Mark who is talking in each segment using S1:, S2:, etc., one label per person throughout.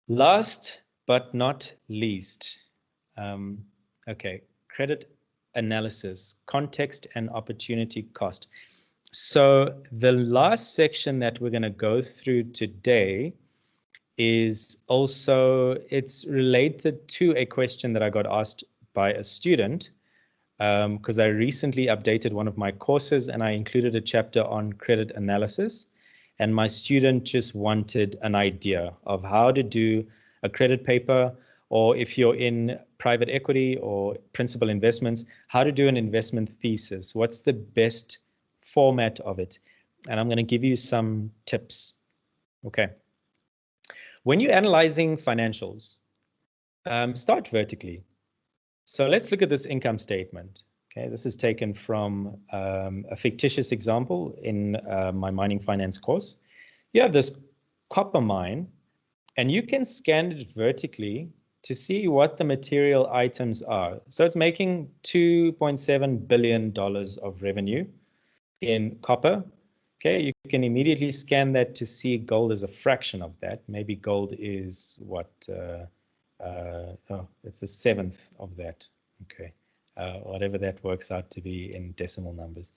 S1: Last but not least, okay, credit analysis, context and opportunity cost. So the last section that we're going to go through today is also, it's related to a question that I got asked by a student, because I recently updated one of my courses and I included a chapter on credit analysis. And my student just wanted an idea of how to do a credit paper, or if you're in private equity or principal investments, how to do an investment thesis. What's the best format of it? And I'm going to give you some tips. Okay. When you're analyzing financials, start vertically. So let's look at this income statement. Okay, this is taken from a fictitious example in my mining finance course. You have this copper mine, and you can scan it vertically to see what the material items are. So it's making $2.7 billion of revenue in copper. Okay, you can immediately scan that to see gold as a fraction of that. Maybe gold is what? Oh, it's a seventh of that. Okay, whatever that works out to be in decimal numbers.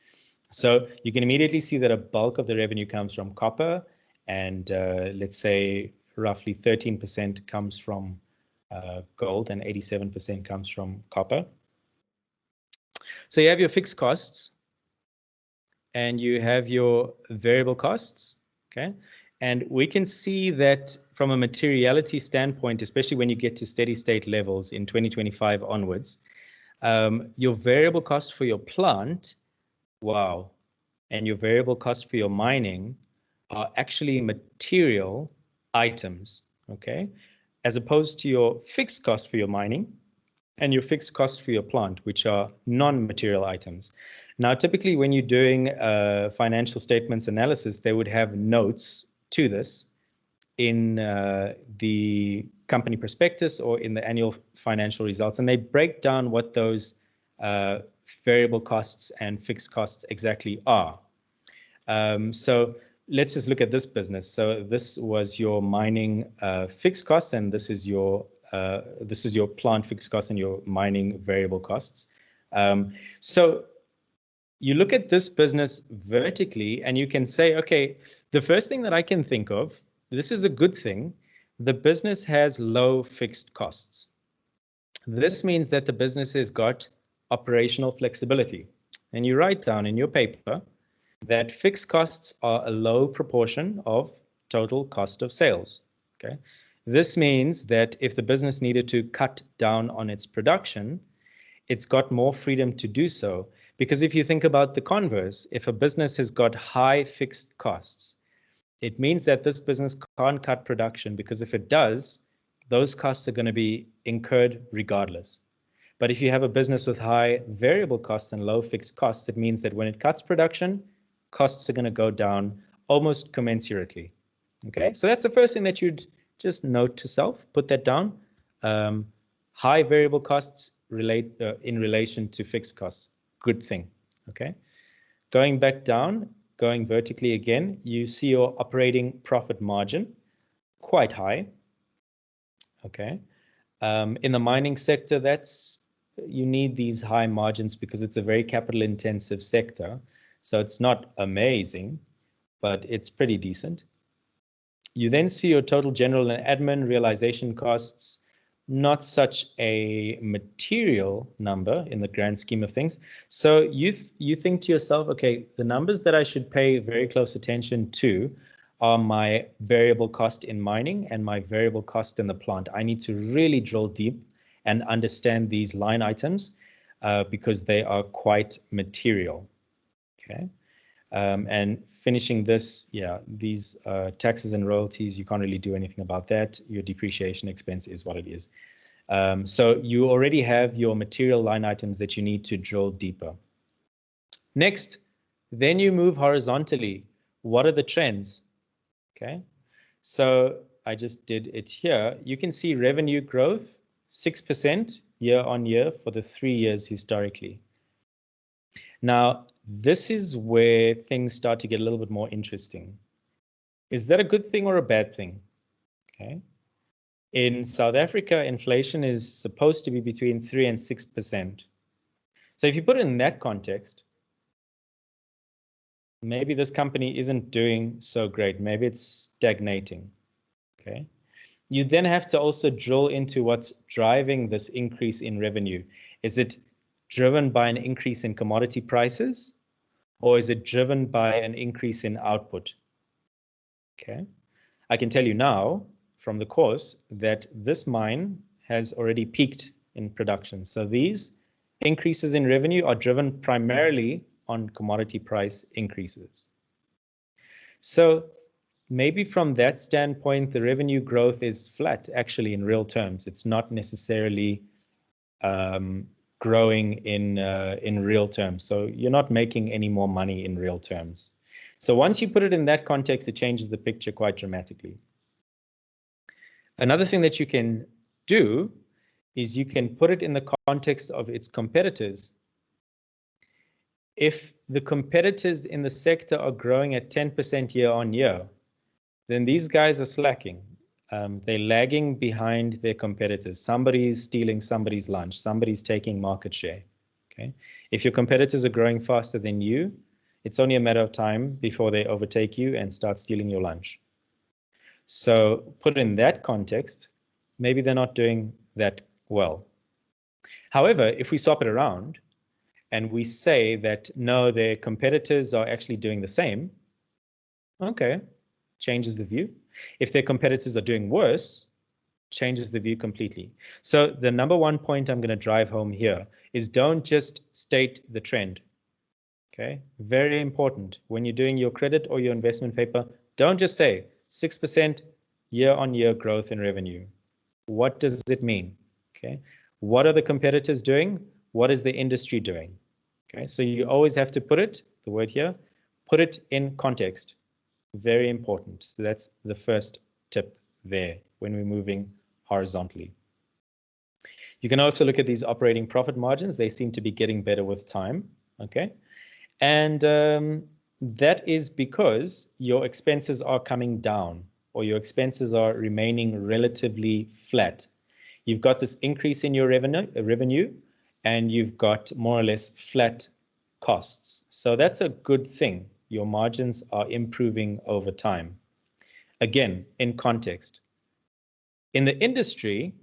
S1: So you can immediately see that a bulk of the revenue comes from copper, and let's say roughly 13% comes from gold and 87% comes from copper. So you have your fixed costs and you have your variable costs, okay? And we can see that from a materiality standpoint, especially when you get to steady state levels in 2025 onwards, your variable cost for your plant, wow, and your variable cost for your mining are actually material items, okay? As opposed to your fixed cost for your mining and your fixed costs for your plant, which are non-material items. Now, typically when you're doing financial statements analysis, they would have notes to this in the company prospectus or in the annual financial results, and they break down what those variable costs and fixed costs exactly are. So let's just look at this business. So this was your mining fixed costs, and this is your plant fixed costs and your mining variable costs. So you look at this business vertically and you can say, okay, the first thing that I can think of, this is a good thing. The business has low fixed costs. This means that the business has got operational flexibility. And you write down in your paper that fixed costs are a low proportion of total cost of sales. Okay. This means that if the business needed to cut down on its production, it's got more freedom to do so. Because if you think about the converse, if a business has got high fixed costs, it means that this business can't cut production, because if it does, those costs are going to be incurred regardless. But if you have a business with high variable costs and low fixed costs, it means that when it cuts production, costs are going to go down almost commensurately. Okay, so that's the first thing that you'd just note to self, put that down. High variable costs in relation to fixed costs, good thing. Okay, going back down, going vertically again, you see your operating profit margin, quite high. Okay, in the mining sector, you need these high margins because it's a very capital intensive sector. So it's not amazing, but it's pretty decent. You then see your total general and admin realization costs, not such a material number in the grand scheme of things. So you think to yourself, okay, the numbers that I should pay very close attention to are my variable cost in mining and my variable cost in the plant. I need to really drill deep and understand these line items because they are quite material. Okay. And finishing this, yeah, these taxes and royalties, you can't really do anything about that. Your depreciation expense is what it is. So you already have your material line items that you need to drill deeper. Next, then you move horizontally. What are the trends? Okay, so I just did it here. You can see revenue growth, 6% year on year for the 3 years historically. Now, this is where things start to get a little bit more interesting. Is that a good thing or a bad thing? Okay. In South Africa, inflation is supposed to be between 3 and 6%. So if you put it in that context, maybe this company isn't doing so great. Maybe it's stagnating. Okay. You then have to also drill into what's driving this increase in revenue. Is it driven by an increase in commodity prices, or is it driven by an increase in output? Okay. I can tell you now from the course that this mine has already peaked in production. So these increases in revenue are driven primarily on commodity price increases. So maybe from that standpoint, the revenue growth is flat, actually, in real terms. It's not necessarily growing in real terms. So you're not making any more money in real terms. So once you put it in that context, it changes the picture quite dramatically. Another thing that you can do is you can put it in the context of its competitors. If the competitors in the sector are growing at 10% year on year, then these guys are slacking. They're lagging behind their competitors. Somebody's stealing somebody's lunch. Somebody's taking market share. Okay. If your competitors are growing faster than you, it's only a matter of time before they overtake you and start stealing your lunch. So put it in that context, maybe they're not doing that well. However, if we swap it around and we say that no, their competitors are actually doing the same, okay, changes the view. If their competitors are doing worse, changes the view completely. So the number one point I'm going to drive home here is don't just state the trend. Okay, very important. When you're doing your credit or your investment paper, don't just say 6% year-on-year growth in revenue. What does it mean? Okay, what are the competitors doing? What is the industry doing? Okay, so you always have to put it, the word here, put it in context. Very important. So that's the first tip there when we're moving horizontally. You can also look at these operating profit margins. They seem to be getting better with time. Okay. And that is because your expenses are coming down, or your expenses are remaining relatively flat. You've got this increase in your revenue, and you've got more or less flat costs. So that's a good thing. Your margins are improving over time. Again, in context. In the industry,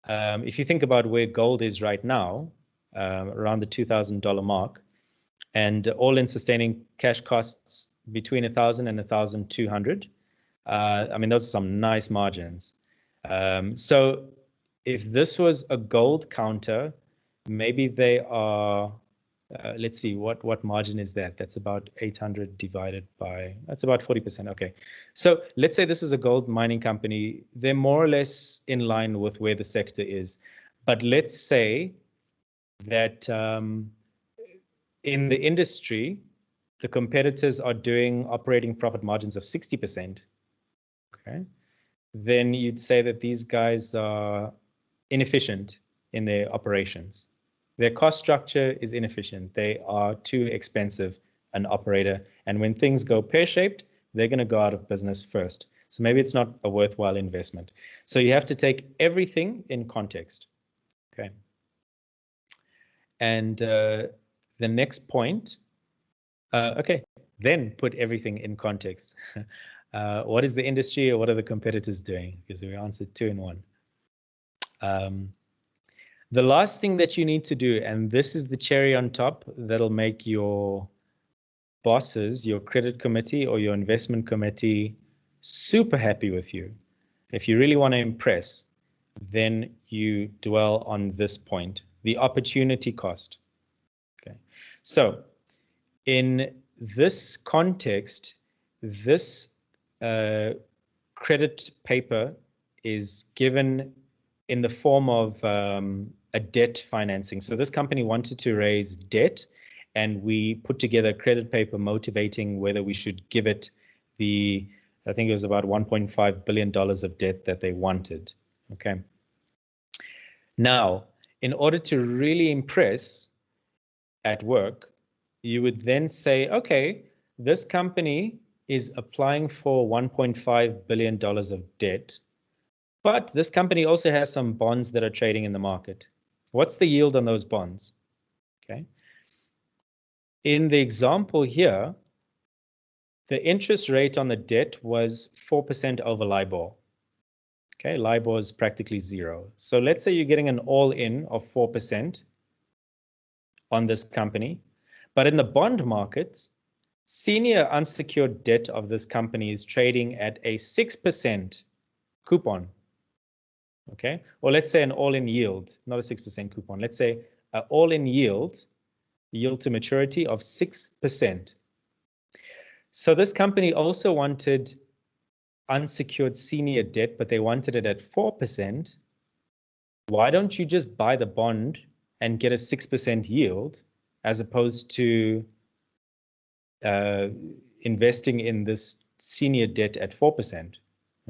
S1: if you think about where gold is right now, around the $2,000 mark, and all-in sustaining cash costs between 1,000 and 1,200. I mean, those are some nice margins. So if this was a gold counter, maybe they are, let's see, what margin is that? That's about 800 divided by, that's about 40%. Okay. So let's say this is a gold mining company. They're more or less in line with where the sector is. But let's say that in the industry, the competitors are doing operating profit margins of 60%, okay, then you'd say that these guys are inefficient in their operations. Their cost structure is inefficient. They are too expensive an operator. And when things go pear-shaped, they're going to go out of business first. So maybe it's not a worthwhile investment. So you have to take everything in context. Okay. And the next point, okay, then put everything in context. What is the industry, or what are the competitors doing? Because we answered 2 in 1. The last thing that you need to do, and this is the cherry on top that'll make your bosses, your credit committee or your investment committee super happy with you. If you really want to impress, then you dwell on this point, the opportunity cost. Okay, so in this context, this credit paper is given in the form of a debt financing. So this company wanted to raise debt, and we put together a credit paper motivating whether we should give it the, I think it was about $1.5 billion of debt that they wanted. Okay. Now, in order to really impress at work, you would then say, okay, this company is applying for $1.5 billion of debt, But this company also has some bonds that are trading in the market. What's the yield on those bonds? Okay. In the example here, the interest rate on the debt was 4% over LIBOR. Okay, LIBOR is practically zero. So let's say you're getting an all-in of 4% on this company, but in the bond market, senior unsecured debt of this company is trading at a 6% coupon. Okay, or let's say an all-in yield, not a 6% coupon. Let's say an all-in yield to maturity of 6%. So this company also wanted unsecured senior debt, but they wanted it at 4%. Why don't you just buy the bond and get a 6% yield as opposed to investing in this senior debt at 4%?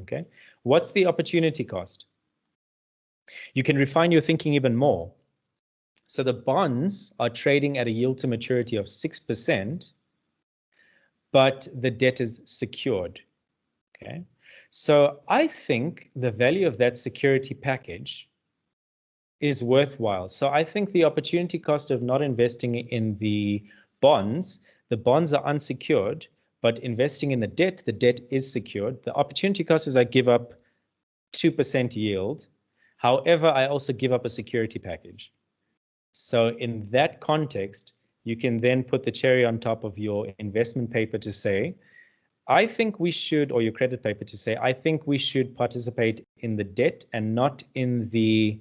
S1: Okay, what's the opportunity cost? You can refine your thinking even more. So the bonds are trading at a yield to maturity of 6%, but the debt is secured. Okay, so I think the value of that security package is worthwhile. So I think the opportunity cost of not investing in the bonds are unsecured, but investing in the debt is secured. The opportunity cost is I give up 2% yield. However, I also give up a security package. So in that context, you can then put the cherry on top of your investment paper to say, I think we should, or your credit paper to say, I think we should participate in the debt and not in the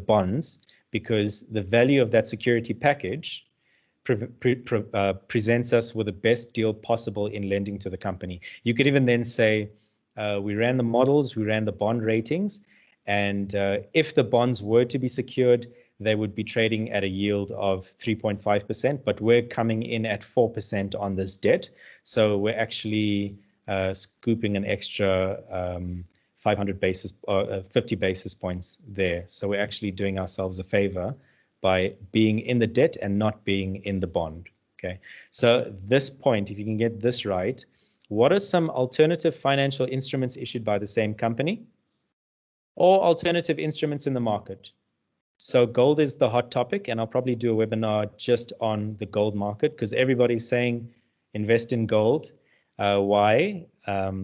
S1: bonds, because the value of that security package presents us with the best deal possible in lending to the company. You could even then say, we ran the models, we ran the bond ratings, and if the bonds were to be secured, they would be trading at a yield of 3.5%, but we're coming in at 4% on this debt. So we're actually scooping an extra 50 basis points there. So we're actually doing ourselves a favor by being in the debt and not being in the bond. Okay, so this point, if you can get this right, what are some alternative financial instruments issued by the same company or alternative instruments in the market? So gold is the hot topic, and I'll probably do a webinar just on the gold market because everybody's saying invest in gold. Why?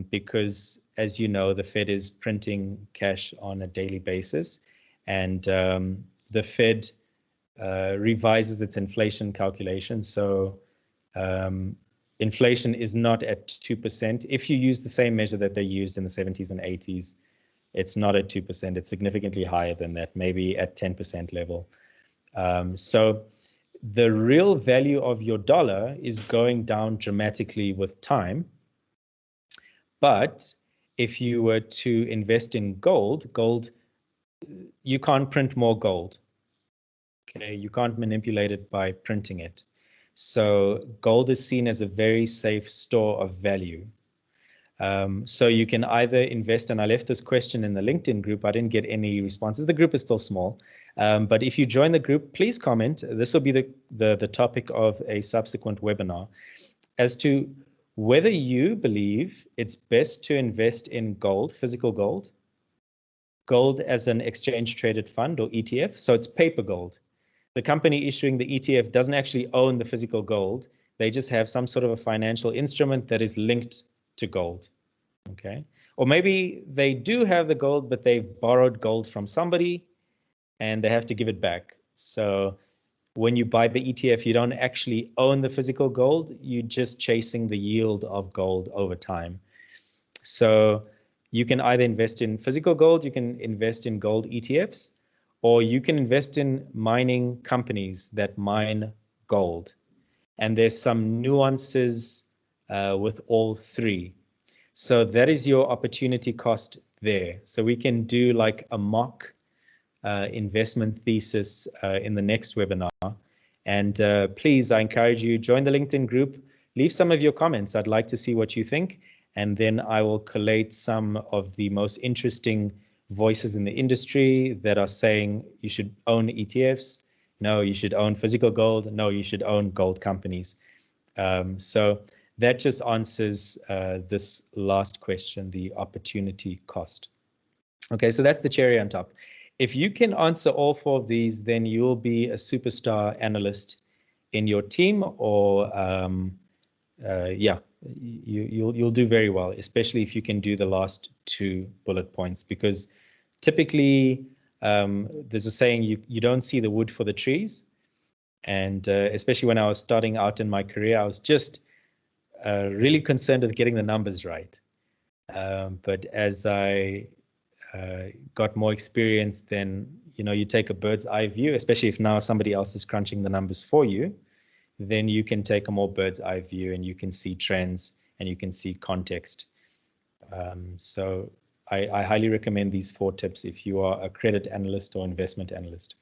S1: Because, as you know, the Fed is printing cash on a daily basis, and the Fed revises its inflation calculation. So inflation is not at 2%. If you use the same measure that they used in the 70s and 80s, it's not at 2%. It's significantly higher than that, maybe at 10% level. So the real value of your dollar is going down dramatically with time. But if you were to invest in gold, you can't print more gold. Okay, you can't manipulate it by printing it. So gold is seen as a very safe store of value. So you can either invest, and I left this question in the LinkedIn group. I didn't get any responses. The group is still small. But if you join the group, please comment. This will be the topic of a subsequent webinar as to whether you believe it's best to invest in gold, physical gold as an exchange traded fund or ETF. So it's paper gold. The company issuing the ETF doesn't actually own the physical gold. They just have some sort of a financial instrument that is linked to gold. Okay, or maybe they do have the gold, but they've borrowed gold from somebody and they have to give it back. So when you buy the ETF, you don't actually own the physical gold. You're just chasing the yield of gold over time. So you can either invest in physical gold, you can invest in gold ETFs, or you can invest in mining companies that mine gold. And there's some nuances with all three. So that is your opportunity cost there. So we can do like a mock investment thesis in the next webinar. And please, I encourage you, join the LinkedIn group, leave some of your comments. I'd like to see what you think. And then I will collate some of the most interesting voices in the industry that are saying you should own ETFs. No, you should own physical gold. No, you should own gold companies. So that just answers this last question, the opportunity cost. Okay, so that's the cherry on top. If you can answer all 4 of these, then you'll be a superstar analyst in your team, or yeah, you'll do very well, especially if you can do the last 2 bullet points, because typically there's a saying, you don't see the wood for the trees. And especially when I was starting out in my career, I was just really concerned with getting the numbers right. But as I got more experience, then you take a bird's eye view, especially if now somebody else is crunching the numbers for you. Then you can take a more bird's eye view, and you can see trends, and you can see context. So I highly recommend these 4 tips if you are a credit analyst or investment analyst.